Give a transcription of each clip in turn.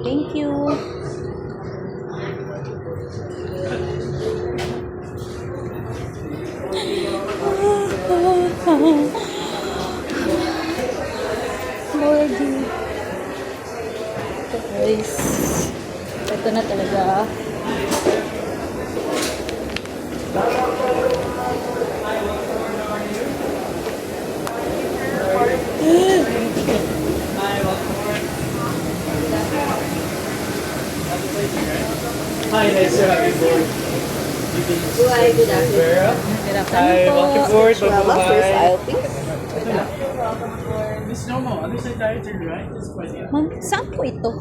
Thank you. Lordy. Ito guys. Ito na talaga. Hi, nice to have you board. Hi, good afternoon. Good Hi, afternoon po. welcome board. Well, first aisle, please. Miss Nomo, other side tayo turn right? This way. Ma'am, saan po ito?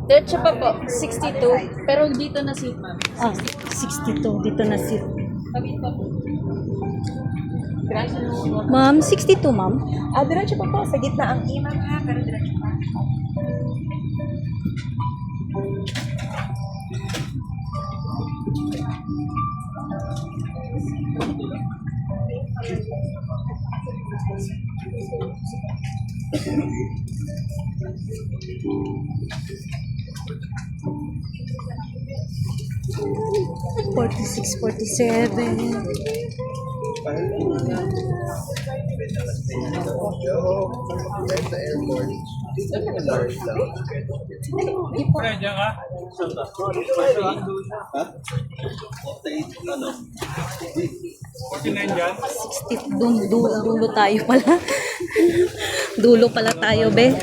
Diretso pa po, 62. Pero dito na seat, ma'am. Ah, 62. Dito na seat. Kami pa po. Gracias. Ma'am, 62 ma'am. Diretso pa po. Sa gitna ang imam ha, pero diretso pa. Forty-six, 47. Diyan ka? Ha? 49 dyan? 60. Dulo tayo pala. Dulo pala tayo, be.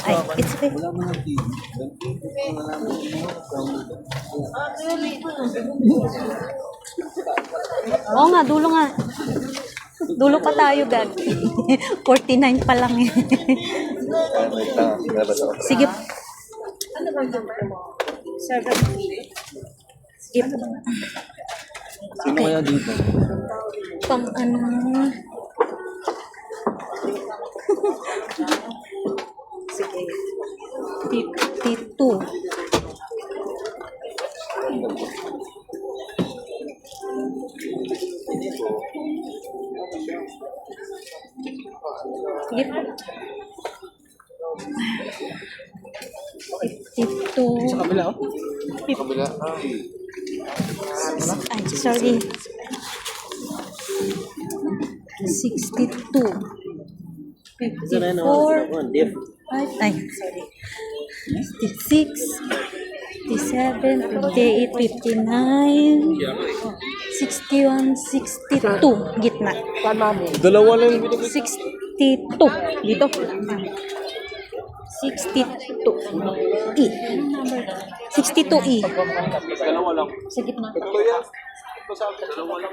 Ay, it's okay. Oo nga, dulo nga. Dulo pa tayo, gag. 49 pa lang eh. Sige. Sige. Sino kaya dito? Pang ano. Sige. 52. Sige po. 52. Sa kabila, oh. Kabila. Ay, sorry. 62. 54. Ay, sorry. 56. 57, 58, 59, 61, 62. Gitna. Dalawa lang yung 62. Dito. 62. E. 62 E. Dalawa lang. Sa gitna. Ito yan. Ito sa akin. Dalawa lang.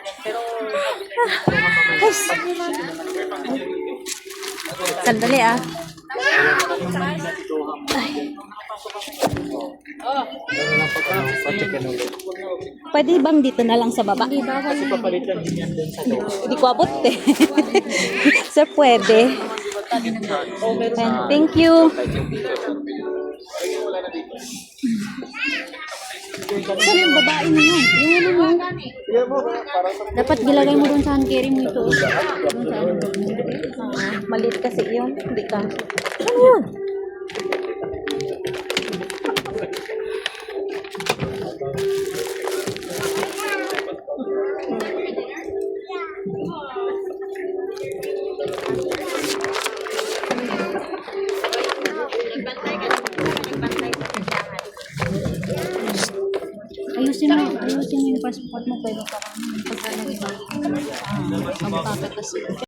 Guys. Sandali ah. Pwede bang dito na lang sa baba? Kasi papalitan din yan dun sa door. Hindi ko abot eh. Sir, pwede. Thank you. Saan yung babae na yun? Yung ano mo? Dapat gilagay mo dun sa hand carry mo ito. Dun sa ano. Maliit kasi yun. Hindi ka. Ano yun? Ayusin mo yung passport mo, pwede pa kami. Pagka nag-ibang. Ang kasi.